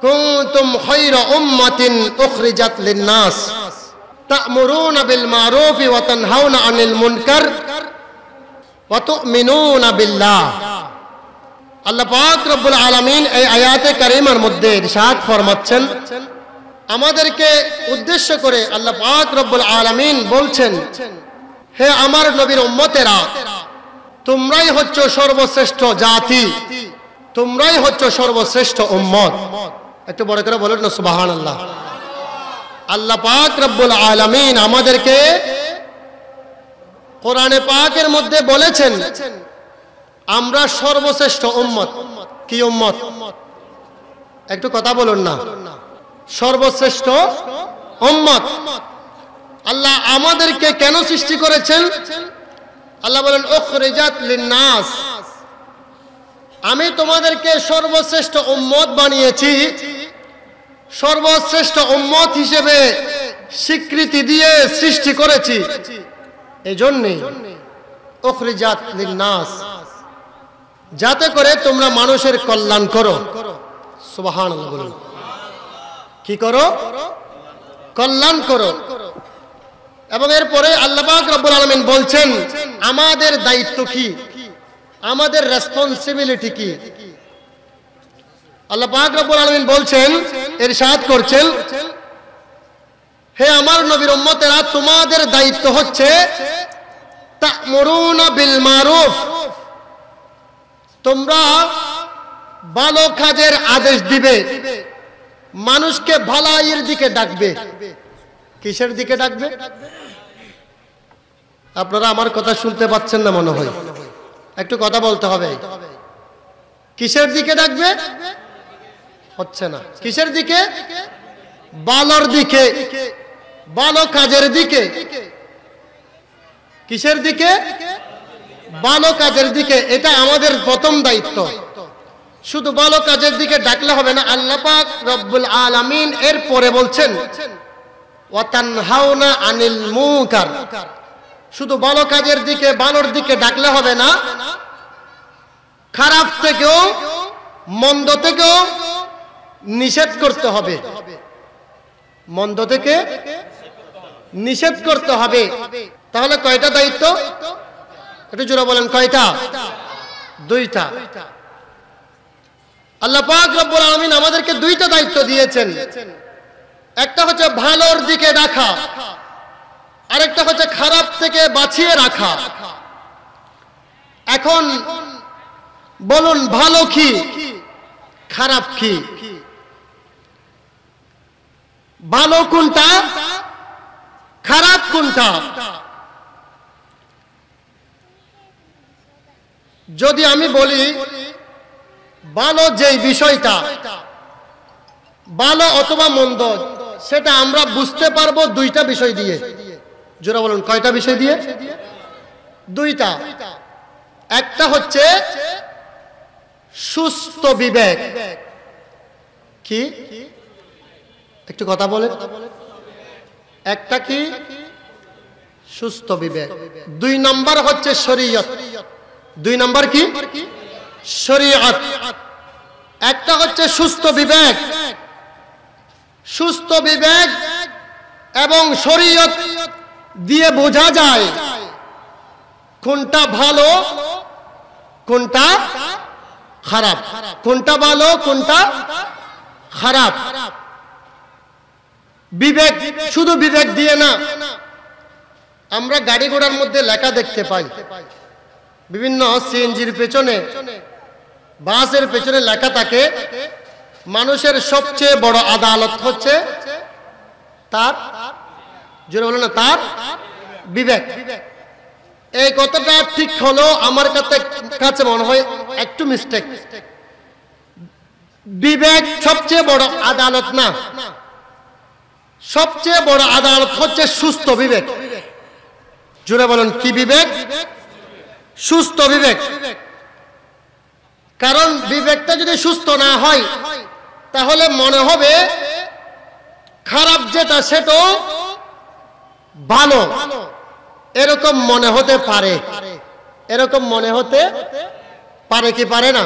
কুনতুম খায়রা উম্মাতিন উখরিজাত লিন-নাস তা'মুরুনা বিল মা'রুফি ওয়া তানহাউনা আনিল মুনকার ওয়া তু'মিনুনা বিল্লাহ। আল্লাহ পাক রব্বুল আলামিন এই আয়াতে কারিমার মধ্যে ইরশাদ ফরমাচ্ছেন, আমাদেরকে উদ্দেশ্য করে আল্লাহ পাক রব্বুল আলামিন বলছেন, হে আমার নবীর উম্মতেরা, তোমরাই হচ্ছ সর্বশ্রেষ্ঠ জাতি, তোমরাই হচ্ছ সর্বশ্রেষ্ঠ উম্মত। একটু বড় করে বলুন না সুবহানাল্লাহ। আল্লাহ পাক রব্বুল আলামিন আমাদেরকে কোরআনে পাকের মধ্যে বলেছেন আমরা সর্বশ্রেষ্ঠ উম্মত। কি উম্মত? একটু কথা বলুন না। সর্বশ্রেষ্ঠ উম্মত। আল্লাহ আমাদেরকে কেন সৃষ্টি করেছেন? আল্লাহ বলেন উখরিজাত লিন-নাস, আমি তোমাদেরকে সর্বশ্রেষ্ঠ উম্মত বানিয়েছি, সর্বশ্রেষ্ঠ উম্মত হিসেবে স্বীকৃতি দিয়ে সৃষ্টি করেছি। এজন্যই উখরিজাত লিন-নাস, যাতে করে তোমরা মানুষের কল্যাণ করো। সুবহানাল্লাহ বলুন। কি করো? কল্যাণ করো। এবং এরপরে আল্লাহ পাক রব্বুল আলামিন বলছেন আমাদের দায়িত্ব কি, আমাদের রেসপন্সিবিলিটি কি। আল্লাহ পাক রব্বুল আলামিন বলছেন, ইরশাদ করছেন, হে আমার নবীর উম্মতেরা, তোমাদের দায়িত্ব হচ্ছে তা'মুরুনা বিল মারুফ, তোমরা ভালো কাজের আদেশ দিবে, মানুষকে ভালাইয়ের দিকে ডাকবে। কিসের দিকে ডাকবে? আপনারা আমার কথা শুনতে পাচ্ছেন না মনে হয়, একটু কথা বলতে হবে। কিসের দিকে ডাকবে? হচ্ছে না। কিসের দিকে? ভালোর দিকে, ভালো কাজের দিকে। কিসের দিকে? ভালো কাজের দিকে। এটা আমাদের প্রথম দায়িত্ব। শুধু ভালো কাজের দিকে ডাকলে হবে না। আল্লাহ পাক রব্বুল আলামিন এর পরে বলছেন ওয়া তানহাউনা আনিল মুনকার, শুধু ভালো কাজের দিকে, ভালোর দিকে ডাকলে হবে না, খারাপ থেকেও, মন্দ থেকেও নিষেধ করতে হবে। মন্দ থেকে নিষেধ করতে হবে। তাহলে কয়টা দায়িত্ব? একটু জোরে বলেন, কয়টা? দুইটা। আল্লাহ পাক রব্বুল আলামিন আমাদেরকে দুইটা দায়িত্ব দিয়েছেন। একটা হচ্ছে ভালোর দিকে ডাকা, আরেকটা হচ্ছে খারাপ থেকে বাঁচিয়ে রাখা। এখন বলুন, ভালো কি, খারাপ কি? ভালো কোনটা, খারাপ কোনটা? যদি আমি বলি ভালো যেই বিষয়টা, ভালো অথবা মন্দ, সেটা আমরা বুঝতে পারবো দুইটা বিষয় দিয়ে। জোরে বলুন, কয়টা বিষয় দিয়ে? দুইটা। একটা হচ্ছে সুস্থ বিবেক। কি? একটু কথা বলেন। একটা কি? সুস্থ বিবেক। দুই নাম্বার হচ্ছে শরীয়ত। দুই নাম্বার কি? শরীয়ত। একটা হচ্ছে সুস্থ বিবেক। সুস্থ বিবেক এবং শরীয়ত দিয়ে বোঝা যায় কোনটা ভালো, কোনটা খারাপ, কোনটা ভালো, কোনটা খারাপ। বিবেক, শুধু বিবেক দিয়ে না। আমরা গাড়ি ঘোড়ার মধ্যে লেখা দেখতে পাই, বিভিন্ন সিএনজির পেছনে, বাসের পেছনে লেখা থাকে মানুষের সবচেয়ে বড় আদালত হচ্ছে তার, জোরে বলো না, তার বিবেক। এই কথাটা ঠিক হলো আমার কাছে মনে হয় একটু মিস্টেক। বিবেক সবচেয়ে বড় আদালত না, সবচেয়ে বড় আদালত হচ্ছে সুস্থ বিবেক। জোরে বলেন, কি বিবেক? সুস্থ বিবেক। কারণ বিবেকটা যদি সুস্থ না হয় তাহলে মনে হবে খারাপ যেটা সেটাও ভালো, এরকম মনে হতে পারে। এরকম মনে হতে পারে কি পারে না?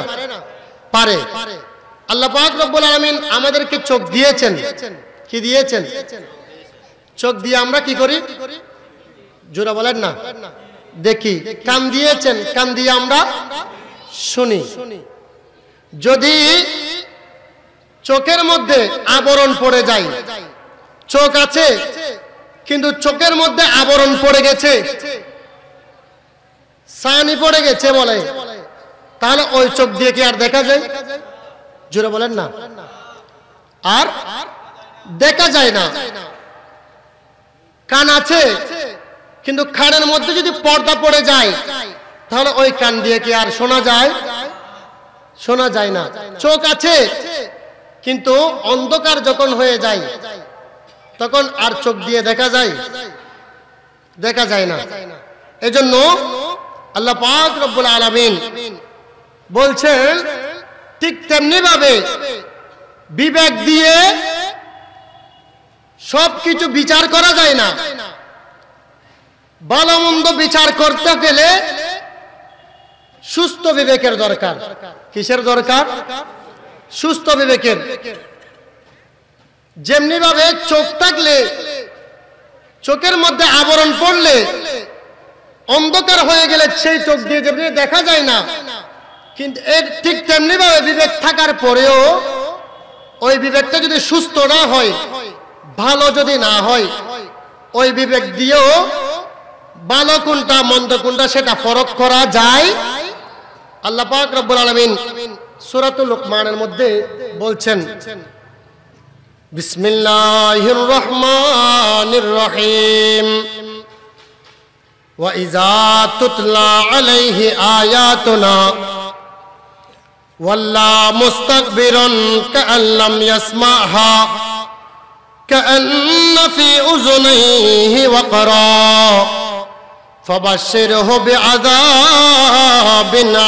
পারে। আল্লাহ পাক রব্বুল আলামিন আমাদেরকে চোখ দিয়েছেন। কি দিয়েছেন? চোখ দিয়ে আমরা কি করি? জোরে বলেন না, দেখি। কান দিয়েছেন, কান দিয়ে আমরা শুনি। যদি চোখের মধ্যে আবরণ পড়ে যায়, চোখ আছে কিন্তু চোখের মধ্যে আবরণ পড়ে গেছে, ছানি পড়ে গেছে বলে, তাহলে ওই চোখ দিয়ে কি আর দেখা যায়? জোরে বলেন না, আর দেখা যায় না। কান আছে কিন্তু কানের মধ্যে যদি পর্দা পড়ে যায়, তাহলে ওই কান দিয়ে কি আর শোনা যায়? শোনা যায় না। চোখ আছে কিন্তু অন্ধকার যখন হয়ে যায়, তখন আর চোখ দিয়ে দেখা যায়? দেখা যায় না। এজন্য আল্লাহ পাক রব্বুল আলামিন বলছেন, ঠিক তেমনি ভাবে বিবেক দিয়ে সবকিছু বিচার করা যায় না। ভালো মন্দ বিচার করতে গেলে সুস্থ বিবেকের দরকার। কিসের দরকার? সুস্থ বিবেকের। যেমনি ভাবে চোখ থাকলে, চোখের মধ্যে আবরণ পড়লে, অন্ধকার হয়ে গেলে সেই চোখ দিয়ে যেমনি দেখা যায় না, কিন্তু এর ঠিক তেমনি ভাবে বিবেক থাকার পরেও ওই বিবেকটা যদি সুস্থ না হয়, ভালো যদি না হয়, ওই বিবেক দিয়েও ভালো কোনটা মন্দ কোনটা সেটা ফরক করা যায়। আল্লাহ পাক রব্বুল আলামিন সূরাতুল লুকমানের মধ্যে বলছেন, বিসমিল্লাহির রহমানির রহিম, ওয়া ইযা তুতলা আলাইহি আয়াতুনা ওয়াল্লা মুস্তাকবিরান কাআল্লাম ইয়াসমাহা কাআন্না ফি উযুনাইহি ওয়াকরা ফাবাশশিরহু বিআযাবিন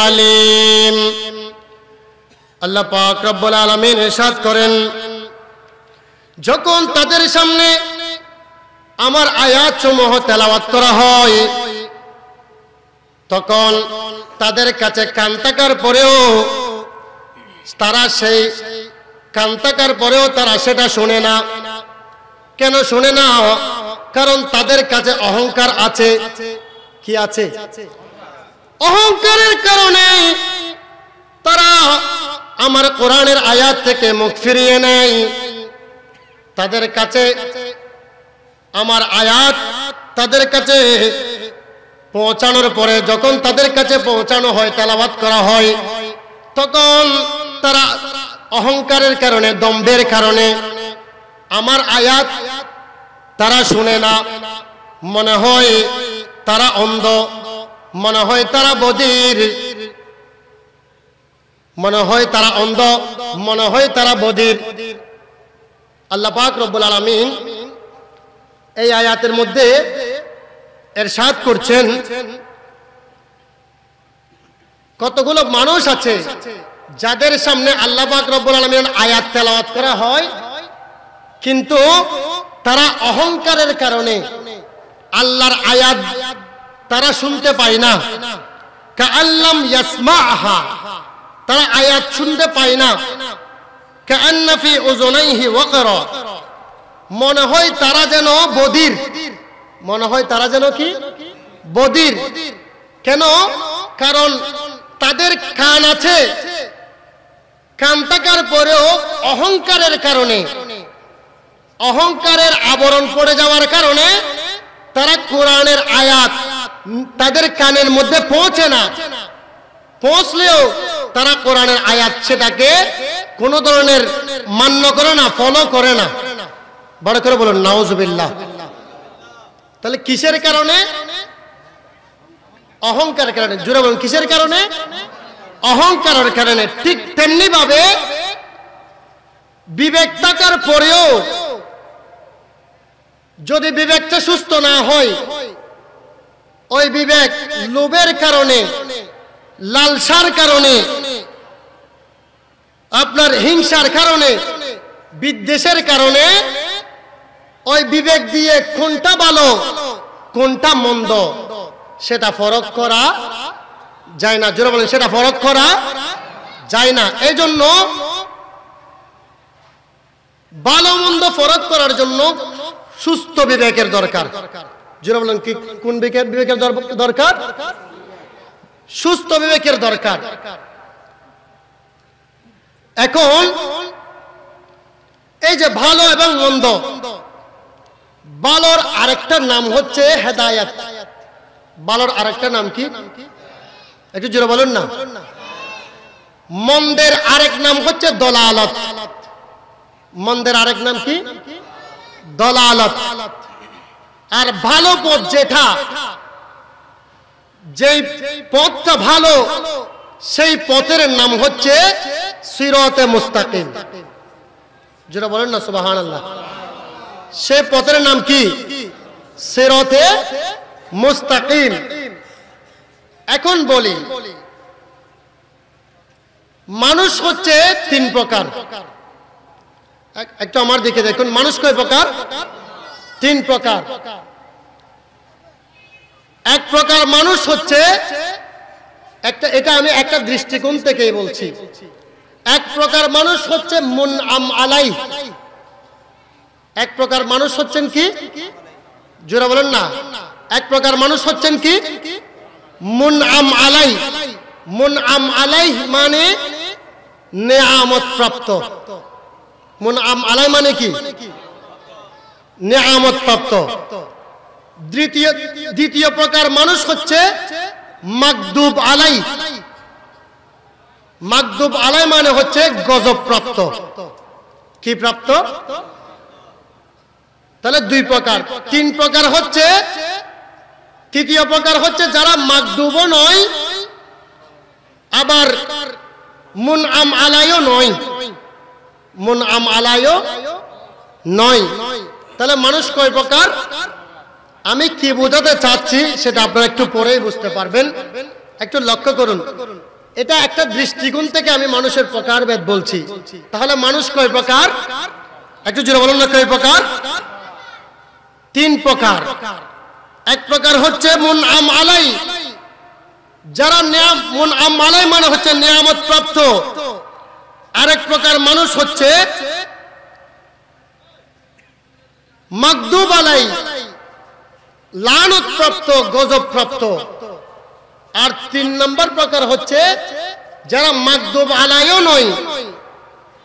আলীম। আল্লাহ পাক রব্বুল আলামিন ইরশাদ করেন, যখন তাদের সামনে আমার আয়াতসমূহ তেলাওয়াত করা হয়, তখন তাদের কাছে কান থাকার পরেও তারা সেই কান থাকার পরেও তারা সেটা শোনে না। কেন শোনে না? কারণ তাদের কাছে অহংকার আছে। কি আছে? অহংকারের কারণে তারা আমার কোরআনের আয়াত থেকে মুখ ফিরিয়ে নেয়। তাদের কাছে আমার আয়াত তাদের কাছে পৌঁছানোর পরে, যখন তাদের কাছে পৌঁছানো হয়, তেলাওয়াত করা হয়, তখন তারা অহংকারের কারণে, দম্ভের কারণে আমার আয়াত তারা শুনে না। মনে হয় তারা অন্ধ, মনে হয় তারা বধির, মনে হয় তারা অন্ধ, মনে হয় তারা বধির। আল্লাহ পাক রব্বুল আলামিন এই আয়াতের মধ্যে ইরশাদ করছেন, কতগুলো মানুষ আছে যাদের সামনে আল্লাহ পাক রব্বুল আলামিন আয়াত তেলাওয়াত করা হয়, কিন্তু তারা অহংকারের কারণে আল্লাহর আয়াত তারা শুনতে পায় না। কাআল্লাম ইয়াসমাহা, তারা আয়াত শুনতে পায় না। কাআন্না ফি উযুনাইহি ওয়াকরা, মনে হয় তারা যেন বধির, মনে হয় তারা যেন কি? বধির। কেন? কারণ তাদের কান আছে, কান থাকার পরেও অহংকারের কারণে, অহংকারের আবরণ পড়ে যাওয়ার কারণে তারা কোরআনের আয়াত তাদের কানের মধ্যে পৌঁছে না। পৌঁছলেও তারা কোরআনের আয়াত সেটাকে কোনো ধরনের মান্য করে না, ফলো করে না। বড় করে বলুন নাউজুবিল্লাহ। তাহলে কিসের কারণে? অহংকারের কারণে। জোরে বলুন কিসের কারণে? অহংকারের কারণে। ঠিক তেমনি ভাবে বিবেক থাকার পরেও যদি বিবেকটা সুস্থ না হয়, ওই বিবেক লোভের কারণে, লালসার কারণে, আপনার হিংসার কারণে, বিদ্বেষের কারণে ওই বিবেক দিয়ে কোনটা ভালো কোনটা মন্দ সেটা ফরক করা যায় না। জোরে বলেন, সেটা ফরক করা যায় না। এই জন্য ভালো মন্দ ফরক করার জন্য সুস্থ বিবেকের দরকার। যারা বলেন কি কোন বিবেকের দরকার? সুস্থ বিবেকের দরকার। এখন এই যে ভালো এবং মন্দ, ভালোর আরেকটা নাম হচ্ছে হেদায়েত। ভালোর আরেকটা নাম কি? একটু জোরে বলুন না। মন্দের আরেক নাম হচ্ছে দলালত। মন্দের আরেক নাম কি? দলালত। আর ভালো পথ যেটা, যেই পথটা ভালো, সেই পথের নাম হচ্ছে সিরাতে মুস্তাকিম। যেটা বলেন না সুবহানাল্লাহ। সেই পথের নাম কি? সিরাতে মুস্তাকিম। এখন বলি, মানুষ হচ্ছে তিন প্রকার। একটু আমার দিকে দেখুন, মানুষ কয় প্রকার? তিন প্রকার। এক প্রকার মানুষ হচ্ছে এটা আমি একটা দৃষ্টিকোণ থেকে বলছি। এক প্রকার মানুষ হচ্ছে মুনআম আলাই। এক প্রকার মানুষ হচ্ছেন কি? জোরে বলেন না। এক প্রকার মানুষ হচ্ছেন কি? মুনআম আলাই। মুনআম আলাই মানে নেয়ামত প্রাপ্ত। মুনআম আলাই মানে কি? নেয়ামত প্রাপ্ত। দ্বিতীয় প্রকার মানুষ হচ্ছে মাগদুব আলাই। মাগদুব আলাই মানে হচ্ছে গজব প্রাপ্ত। কি প্রাপ্ত? তাহলে দুই প্রকার। তিন প্রকার হচ্ছে, তৃতীয় প্রকার হচ্ছে যারা মাগদুবও নয়, আবার মুনআম আলাইও নয়। মুনআম আলাইও নয়। তাহলে মানুষ কয় প্রকার? আমি কি বোঝাতে চাচ্ছি সেটা আপনারা একটু পরেই বুঝতে পারবেন। একটু লক্ষ্য করুন, এটা একটা দৃষ্টিকোণ থেকে আমি মানুষের প্রকারভেদ বলছি। তাহলে মানুষ কয় প্রকার? একটু জোরে বলুন না, কয় প্রকার? তিন প্রকার। এক প্রকার হচ্ছে মুনআম আলাই, যারা মুনআম আলাই মানে হচ্ছে নিয়ামত প্রাপ্ত। আরেক প্রকার মানুষ হচ্ছে মাগদুব আলাই, লানত প্রাপ্ত, গজব প্রাপ্ত। আর তিন নম্বর প্রকার হচ্ছে যারা মাগদুব আলাইও নয়,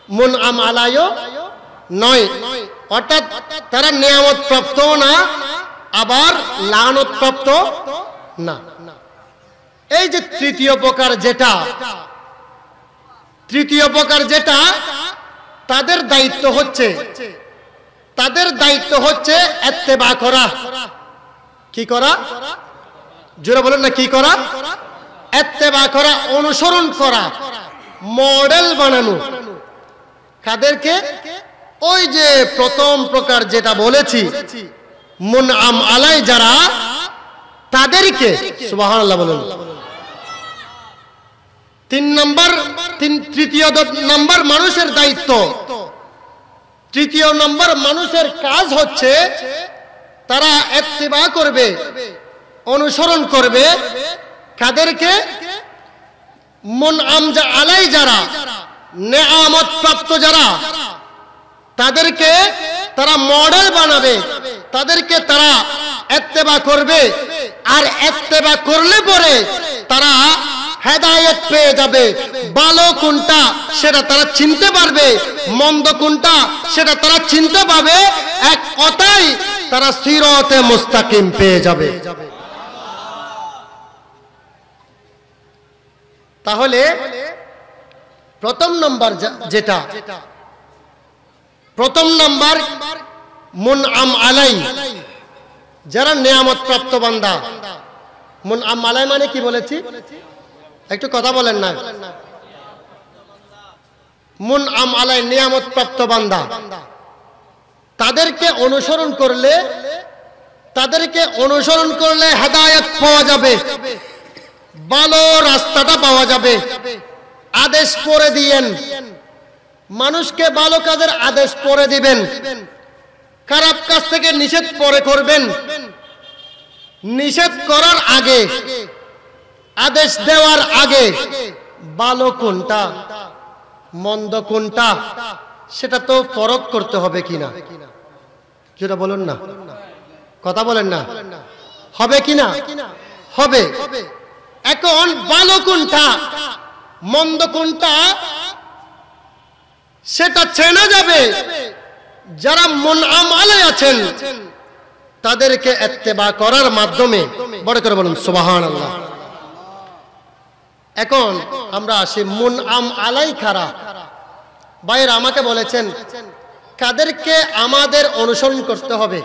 মুনআম আলাইও নয়। অর্থাৎ তারা নিয়ামত প্রাপ্ত না, আবার লানত প্রাপ্ত না। এই যে তৃতীয় প্রকার যেটা, তৃতীয় প্রকার যেটা, তাদের দায়িত্ব হচ্ছে ইত্তেবা করা। কি করা? জোরে বলেন না, কি করা? ইত্তেবা করা, অনুসরণ করা, মডেল বানানো। কাদেরকে? ওই যে প্রথম প্রকার যেটা বলেছি, মুনআম আলাই যারা, তাদেরকে। সুবহানাল্লাহ বলুন। তৃতীয় নম্বর মানুষের দায়িত্ব, তৃতীয় নম্বর মানুষের কাজ হচ্ছে তারা ইত্তেবা করবে, অনুসরণ করবে। কাদেরকে? মুনআম আলাই যারা, নেয়ামত প্রাপ্ত যারা, তাদেরকে তারা মডেল বানাবে, তাদেরকে তারা ইত্তেবা করবে। আর ইত্তেবা করলে পরে তারা হেদায়েত পেয়ে যাবে। ভালো কোনটা সেটা তারা চিনতে পারবে, মন্দ কোনটা সেটা তারা চিনতে পারবে। এক কথাই তারা সিরাতে মুস্তাকিম পেয়ে যাবে। তাহলে প্রথম নম্বর যেটা, প্রথম নম্বর মুনআম আলাই, যারা নিয়ামত প্রাপ্ত বান্দা। মুনআম আলাই মানে কি বলেছি? একটু কথা বলেন না। মুনআম আলাই নিয়ামত প্রাপ্ত বান্দা, তাদেরকে অনুসরণ করলে হেদায়েত পাওয়া যাবে, ভালো রাস্তাটা পাওয়া যাবে। আদেশ পড়ে দিয়েন, মানুষকে ভালো কাজের আদেশ পড়ে দিবেন, খারাপ কাজ থেকে নিষেধ পরে করবেন। নিষেধ করার আগে, আদেশ দেওয়ার আগে ভালো কোনটা, মন্দ কোনটা, সেটা তো ফরক করতে হবে কিনা, যেটা বলুন না, কথা বলেন না, হবে কিনা? হবে। এখন ভালো কোনটা মন্দ কোনটা সেটা চেনা যাবে যারা মুনআম আলাই আছেন তাদেরকে ইত্তেবা করার মাধ্যমে। বড় করে বলুন সুবহানাল্লাহ। এখন আমরা আসি মুনআম আলাই কারা। ভাইয়েরা আমাকে বলেছেন কাদেরকে আমাদের অনুসরণ করতে হবে,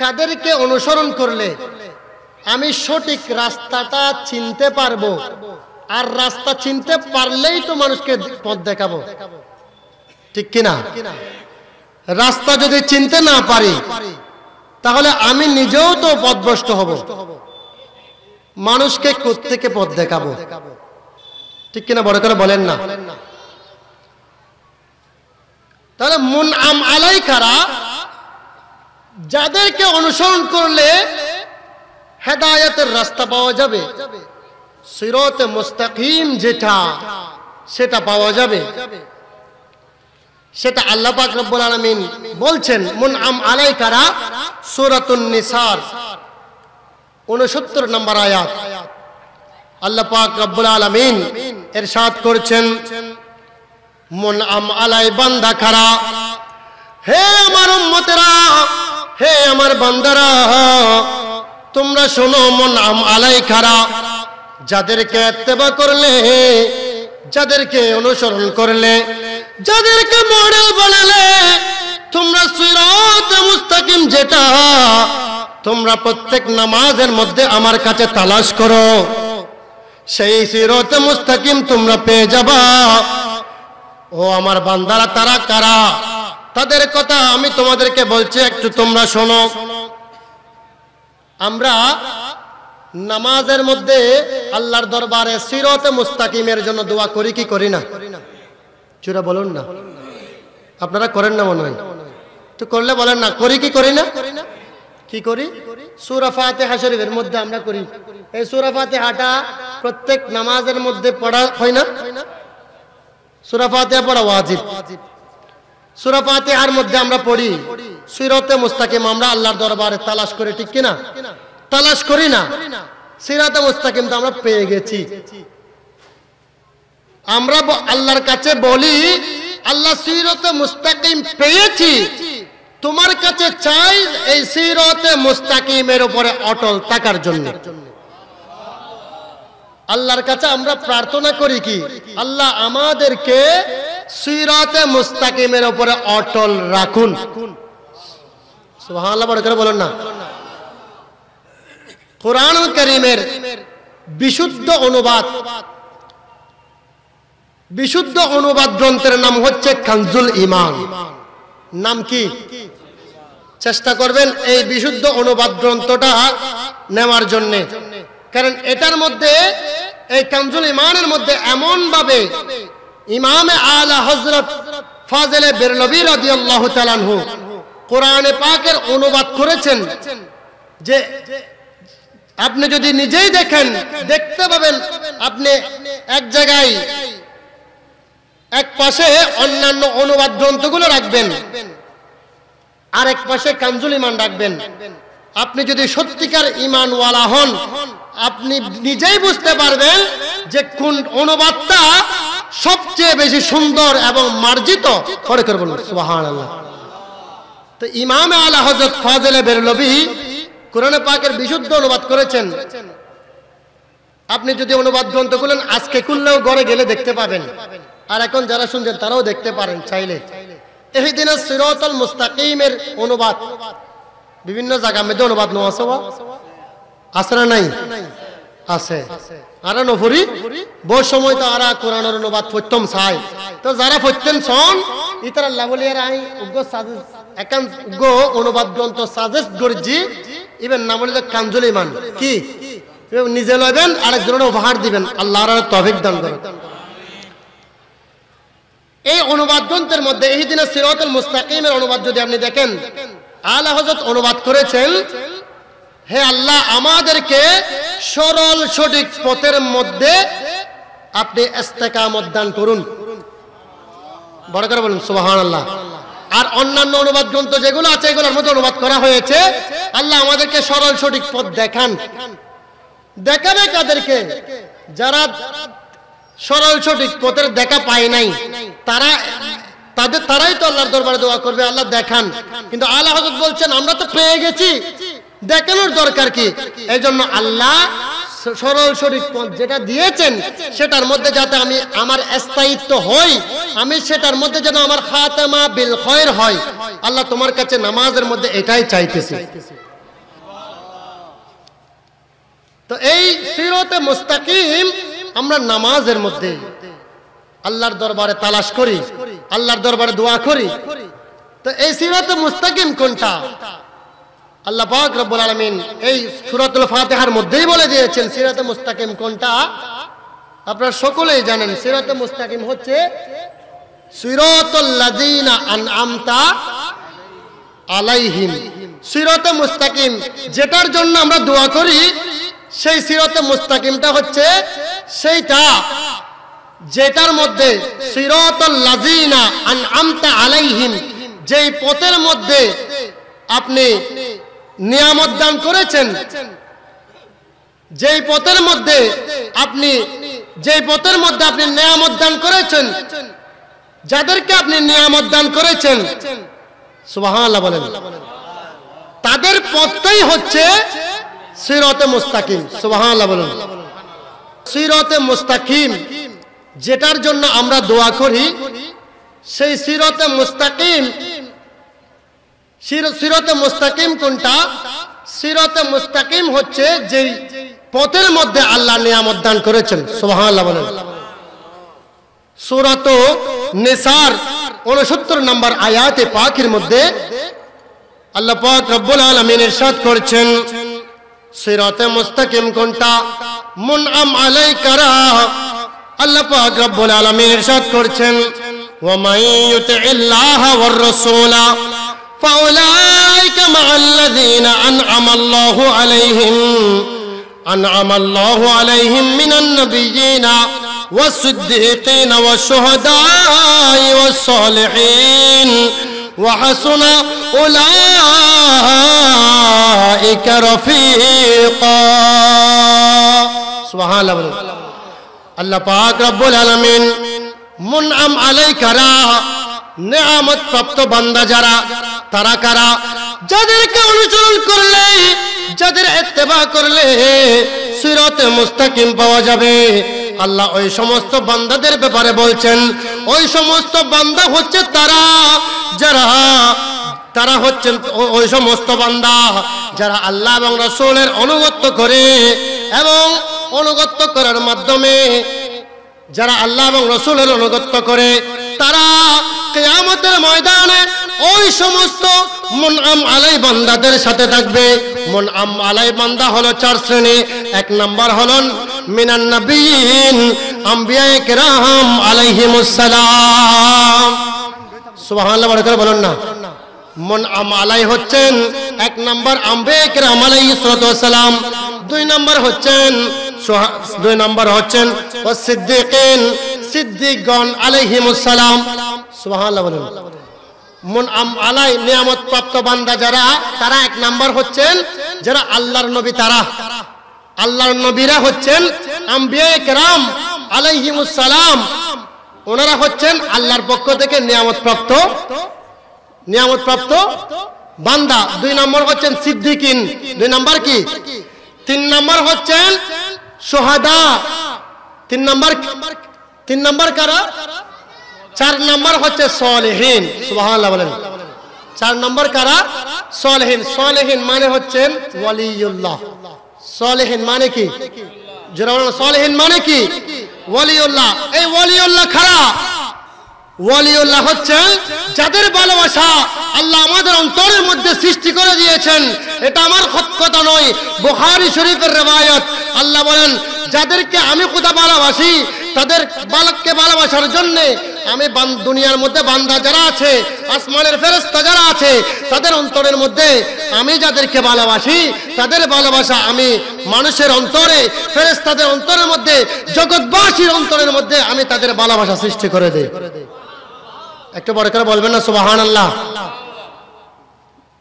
কাদেরকে অনুসরণ করলে আমি সঠিক রাস্তাটা চিনতে পারবো, আর রাস্তা চিনতে পারলেই তো মানুষকে পথ দেখাবো, ঠিক কিনা? রাস্তা যদি চিনতে না পারি তাহলে আমি নিজেও তো পথভ্রষ্ট হব, মানুষকে কোত্থেকে পথ দেখাবো, ঠিক কিনা? বড় করে বলেন না। তাহলে মুনআম আলাই কারা? যাদেরকে অনুসরণ করলে হেদায়েতের রাস্তা পাওয়া যাবে, সিরাতে মুস্তাকিম যেটা সেটা পাওয়া যাবে। সেটা আল্লাহ পাক রব্বুল আলামিন বলছেন মুনআম আলাই কারা, সূরাতুন নিসার 69 নম্বর আয়াত। আল্লাহ পাক রব্বুল আলামিন ইরশাদ করেছেন মুনআম আলাই বান্দা কারা, হে আমার উম্মতেরা, হে আমার বান্দারা, তোমরা শোনো মুনআম আলাই কারা। যাদেরকে ইত্তেবা করলে, যাদেরকে অনুসরণ করলে, যাদেরকে মডেল বানালে, তোমরা সিরাতে মুস্তাকিম যেটা তোমরা প্রত্যেক নামাজের মধ্যে আমার কাছে তালাশ করো, সেই সিরাতে মুস্তাকিম তোমরা পেয়ে যাবা। ও আমার বান্দারা, তারা কারা? তাদের কথা আমি তোমাদেরকে বলছি, একটু তোমরা শোনো। আমরা নামাজের মধ্যে আল্লাহর দরবারে সিরাতে মুস্তাকিমের জন্য দোয়া করি কি করি না? চুরা বলুন না, আপনারা করেন না মনে হয়, তো করলে বলেন না, করি কি করি না? কি করি? সূরা ফাতিহা শরীফের মধ্যে আমরা করি। এই সূরা ফাতিহাটা প্রত্যেক নামাজের মধ্যে পড়া হয় না? সূরা ফাতিহা পড়া ওয়াজিব। সূরা ফাতিহার মধ্যে আমরা পড়ি সিরাতে মুস্তাকিম, আমরা আল্লাহর দরবারে তালাশ করি, ঠিক কিনা? তালাশ করি না? সিরাতে মুস্তাকিম তো আমরা পেয়ে গেছি। আমরা আল্লাহর কাছে বলি আল্লাহ সিরাতে মুস্তাকিম পেয়েছি, তোমার কাছে চাই এই সিরাতে মুস্তাকিমের উপরে অটল থাকার জন্য। আল্লাহর কাছে আমরা প্রার্থনা করি কি, আল্লাহ আমাদেরকে সিরাতে মুস্তাকিমের উপরে অটল রাখুন। সুবহানাল্লাহ, বড় করে বলুন না। কুরআনুল কারীমের বিশুদ্ধ অনুবাদ, বিশুদ্ধ অনুবাদ গ্রন্থের নাম হচ্ছে কানজুল ঈমান। নাম কি? চেষ্টা করবেন এই বিশুদ্ধ অনুবাদ গ্রন্থটা নেওয়ার জন্য, কারণ এটার মধ্যে, এই কানজুল ঈমানের মধ্যে এমন ভাবে ইমামে আলা হযরত ফাজিলে বেরলভী রাদিয়াল্লাহু তাআলা আনহু কোরআনে পাকের অনুবাদ করেছেন যে আপনি যদি নিজেই দেখেন দেখতে পাবেন। আপনি এক জায়গায় এক পাশে অন্যান্য অনুবাদ গ্রন্থগুলো রাখবেন, আর এক পাশে কানজুল ঈমান রাখবেন। আপনি যদি সত্যিকার ঈমানওয়ালা হন, আপনি নিজেই বুঝতে পারবেন যে কোন অনুবাদটা সবচেয়ে বেশি সুন্দর এবং মার্জিত। করে করে বলুন সুবহানাল্লাহ। তো ইমাম আলা হযরত ফাজিলে বেরলভী কোরআনে পাকের বিশুদ্ধ অনুবাদ করেছেন। আপনি যদি অনুবাদ গ্রন্থ খুলেন, আজকে খুললেও ঘরে গেলে দেখতে পাবেন, আর এখন যারা শুনছেন তারাও দেখতে পারেন চাইলে। ইহদিনাস সিরাতাল মুস্তাকিমের অনুবাদ বিভিন্ন জায়গা মধ্যে অনুবাদ নেওয়া আছে না নাই? আছে। আর নফরি বহু সময় তো আর কোরআনের অনুবাদ পড়তাম চাই, তো যারা পড়তেন শোন ইতারা লাভলিয়ার আই উগ্র সাজেস একান উগ্র অনুবাদ গ্রন্থ সাজেস্ট করেছি। ইবেন নাম হলো কানজুল ঈমান। কি নিজে লইবেন, আরেকজনের উপহার দিবেন, আল্লাহর তৌফিক দান করেন। এই অনুবাদ গ্রন্থের মধ্যে ইহদিনাস সিরাতাল মুস্তাকিমের অনুবাদ যদি আপনি দেখেন, আলা হযরত অনুবাদ করেছেন, হে আল্লাহ আমাদেরকে সরল সঠিক পথের মধ্যে আপনি ইস্তেকামত দান করুন। বড় করে বলুন সুবহানাল্লাহ। আর অন্যান্য অনুবাদ গ্রন্থ যেগুলো আছে এগুলোর মধ্যে অনুবাদ করা হয়েছে আল্লাহ আমাদেরকে সরল সঠিক পথ দেখান। দেখাবে কাদেরকে? যারা সরল সঠিক পথের দেখা পায় নাই, তারাই তো আল্লাহর দরবারে দোয়া করবে আল্লাহ দেখান। কিন্তু আলা হযরত বলছেন আমরা তো পেয়ে গেছি, দেখানোর দরকার কি? এই জন্য আল্লাহ সরল সঠিক পথ যেটা দিয়েছেন সেটার মধ্যে যাতে আমি আমার স্থায়িত্ব হই, আমি সেটার মধ্যে যেন আমার খাতেমা বিল খৈর হয়, আল্লাহ তোমার কাছে নামাজের মধ্যে এটাই চাইতেছি। তো এই সিরাতে মুস্তাকিম আমরা নামাজের মধ্যে আল্লাহর দরবারে তালাশ করি, আল্লাহর দরবারে দোয়া করি। তো এই সিরাতে মুস্তাকিম কোনটা? আল্লাহ পাক রব্বুল আলামিন এই সূরাতুল ফাতিহার মধ্যেই বলে দিয়েছেন সিরাতে মুস্তাকিম কোনটা। আপনারা সকলেই জানেন সিরাতে মুস্তাকিম হচ্ছে সিরাতুল লাযিনা আনআমতা আলাইহিম। সিরাতে মুস্তাকিম যেটার জন্য আমরা দোয়া করি সেই সিরাতে মুস্তাকিমটা হচ্ছে সেইটা যেটার মধ্যে সিরাতুল লাযিনা আনআমতা আলাইহিম, যেই পথের মধ্যে আপনি নিয়ামত দান করেছেন, যেই পথের মধ্যে আপনি নিয়ামত দান করেছেন, যাদেরকে আপনি নিয়ামত দান করেছেন সুবহানাল্লাহ বলেন, তাদের পথটাই হচ্ছে সিরাতে মুস্তাকিম। সুবহানাল্লাহ বলেন। সিরাতে মুস্তাকিম যেটার জন্য আমরা দোয়া করি সেই সিরাতে মুস্তাকিম কোনটা? সিরাতে মুস্তাকিম হচ্ছে যেই পথের মধ্যে আল্লাহ নিয়ামত দান করেছেন। সুবহানাল্লাহ বলেন। সূরা নিসার 69 নম্বর আয়াতে পাকের মধ্যে আল্লাহ পাক রব্বুল আলামিন ইরশাদ করেছেন সিরাতে মুস্তাকিম কোনটা? মুনআম আলাইকা, আল্লাহ পাক রব্বুল আলামিন ইরশাদ করেছেন ওয়া মান ইউতিইল্লাহা ওয়ার রাসূলা ফাউলাইকা মাআল্লাযীনা আনআমা আল্লাহু আলাইহিম মিনান নাবিয়্যিনা ওয়াস-সিদ্দীকিনা ওয়াশ-শুহাদা'i ওয়াস-সালিহিন ওয়া হাসুনা উলাইকা রাফীকা। সুবহানাল্লাহ। আল্লাহ পাক রব্বুল আলামিন মুনআম আলাইকা, নিয়ামত প্রাপ্ত বান্দা যারা, তারা কারা? যাদেরকে অনুসরণ করলে, যাদের ইত্তেবা করলে সিরাতে মুস্তাকিম পাওয়া যাবে। আল্লাহ ওই সমস্ত বান্দাদের ব্যাপারে বলছেন ওই সমস্ত বান্দা হচ্ছে তারা হচ্ছেন ওই সমস্ত বান্দা যারা আল্লাহ এবং রাসূলের অনুগত্য করে এবং অনুগত্য করার মাধ্যমে যারা আল্লাহ এবং রাসূলের অনুগত্য করে তারা কিয়ামতের ময়দানে ওই সমস্ত মুনআম আলাই বান্দাদের সাথে থাকবে। মুনআম আলাই বান্দা হলো 4 শ্রেণী। 1 নাম্বার হলেন মিনান নবিয়্যিন, আম্বিয়ায়ে কেরাম আলাইহিমুস সালাম। সুবহানাল্লাহ বলে বলুন না। মুনআম আলাই হচ্ছেন 1 নাম্বার আম্বিয়ায়ে কেরাম আলাইহিস সালাম। 2 নাম্বার হচ্ছেন ওয়াস-সিদ্দীকিন, সিদ্দিকগণ আলাইহিমুস সালাম। সুবহানাল্লাহ বলুন। মুনআম আলাই নিয়ামত প্রাপ্ত বান্দা যারা, তারা 1 নাম্বার হচ্ছেন যারা আল্লাহর নবী। আল্লাহর নবীরা হচ্ছেন আম্বিয়ায়ে কেরাম আলাইহিমুস সালাম, ওনারা হচ্ছেন আল্লাহর পক্ষ থেকে নিয়ামত প্রাপ্ত বান্দা। 2 নম্বর হচ্ছেন সিদ্দিকিন। 2 নম্বর কি? 3 নম্বর হচ্ছেন শুহাদা। 3 নম্বর কারা? 4 নম্বর হচ্ছে সালেহিন। সুবহানাল্লাহ বলেন। 4 নম্বর কারা? সালেহিন। সালেহিন মানে হচ্ছেন ওয়ালিউল্লাহ। সালেহিন মানে কি? সালেহিন মানে কি? ওয়ালিউল্লাহ। এই ওয়ালিউল্লাহ কারা? ওয়ালিউল্লাহ হচ্ছেন যাদের ভালোবাসা আল্লাহ আমাদের অন্তরের মধ্যে সৃষ্টি করে দিয়েছেন। এটা আমার কথা নয়, বুখারী শরীফের riwayat। আল্লাহ বলেন যাদেরকে আমি খোদা ভালোবাসি তাদের বালককে ভালোবাসার জন্য আমি দুনিয়ার মধ্যে বান্দা যারা আছে, আসমানের ফেরেশতা যারা আছে, তাদের অন্তরের মধ্যে আমি যাদেরকে ভালোবাসি তাদের ভালোবাসা আমি মানুষের অন্তরে, ফেরেশতাদের অন্তরের মধ্যে, জগৎবাসীর অন্তরের মধ্যে আমি তাদের ভালোবাসা সৃষ্টি করে দেই। একটু বড় করে বলবেন না সুবহানাল্লাহ।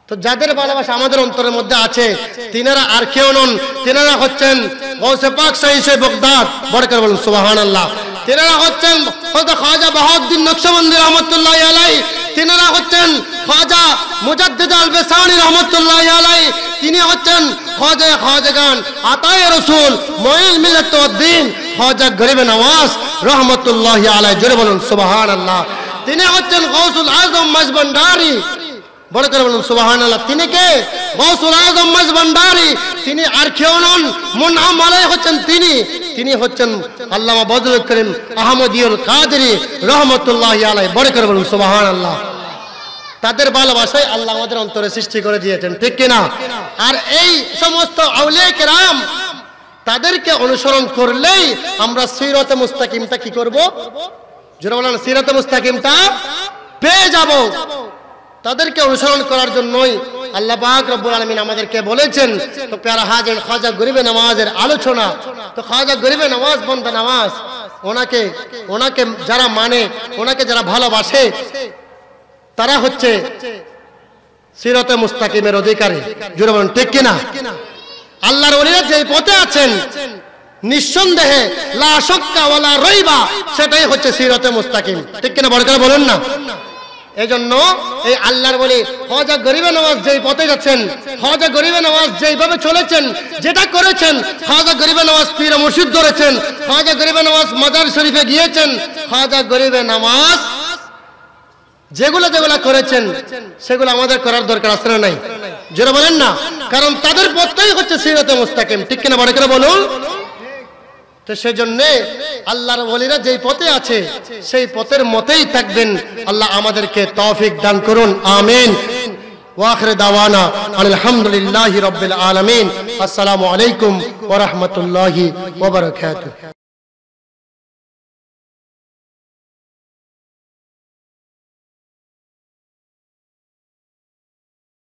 তো যাদের ভালোবাসা আমাদের অন্তরের মধ্যে আছে তিনারা আর কেউ নন, তিনারা হচ্ছেন গৌসে পাক শাহী বাগদাদ, বড় করে বলুন সুবহানাল্লাহ। তিনারা হচ্ছেন হযরত খাজা বাহাউদ্দিন নকশবন্দি রাহমাতুল্লাহি আলাইহি, তিনারা হচ্ছেন খাজা মুজাদ্দিদ আল-বেসানি রাহমাতুল্লাহি আলাইহি, তিনি হচ্ছেন খাজা খাজাগান আতায়ে রাসূল মুঈন মিল্লাত ওয়াদ দ্বীন খাজা গরিব নওয়াজ রাহমাতুল্লাহি আলাইহি, জোরে বলুন সুবহানাল্লাহ। তিনি হচ্ছেন গাউসুল আযম মাঝভান্ডারী, বড় করে বলুন সুবহানাল্লাহ। তিনি কে? গাউসুল আযম মাঝভান্ডারী, তিনি আর কেউ নন, মুনআম আলাইহি হচ্ছেন তিনি হচ্ছেন আল্লামা বদরুল করিম আহমদিউল কাদেরী রাহমাতুল্লাহি আলাইহি, বড় করে বলুন সুবহানাল্লাহ। তাদের ভালোবাসায় আল্লাহ আমাদের অন্তরে সৃষ্টি করে দিয়েছেন, ঠিক কি না? আর এই সমস্ত আউলিয়া কেরাম তাদেরকে অনুসরণ করলেই আমরা সিরাতে মুস্তাকিমটা কি করব? যারা বলেন সিরাতে মুস্তাকিমটা পেয়ে যাব। তাদেরকে অনুসরণ করার জন্যই আল্লাহ পাক রব্বুল আলামিন আমাদেরকে বলেছেন। তো প্যারা হাজির খাজা গরিবে নওয়াজের আলোচনা, তো খাজা গরিবে নওয়াজ বন্দা নওয়াজ, ওনাকে যারা মানে, ওনাকে যারা ভালোবাসে তারা হচ্ছে সিরাতে মুস্তাকিমের অধিকারী, জোরে বলুন ঠিক কিনা? আল্লাহর ওলিরা যে পথে আছেন নিঃসন্দেহে লা শাক্কা ওয়ালা রাইবা, সেটাই হচ্ছে সিরাতে মুস্তাকিম, ঠিক কিনা? বড় করে বলুন না। এই জন্য এই আল্লাহর ওলি খাজা গরিবে নওয়াজ যেই পথে যাচ্ছেন, খাজা গরিবে নওয়াজ যেইভাবে চলেছেন, যেটা করেছেন, খাজা গরিবে নওয়াজ পীর মুর্শিদ ধরেছেন, খাজা গরিবে নওয়াজ মাজার শরীফে গিয়েছেন, খাজা গরিবে নওয়াজ যেগুলো করেছেন সেগুলো আমাদের করার দরকার আছে না নাই? যারা বলেন না, কারণ তাদের পথটাই হচ্ছে সিরাতে মুস্তাকিম, ঠিক কিনা? বড় করে বলুন। তো সেজন্য আল্লাহর ওলিরা যেই পথে আছে সেই পথের মতেই থাকবেন। আল্লাহ আমাদেরকে তৌফিক দান করুন, আমিন। ওয়া আখির দাওয়ানা আলহামদুলিল্লাহি রাব্বিল আলামিন। আসসালামু আলাইকুম ওয়া রাহমাতুল্লাহি ওয়া বারাকাতুহু।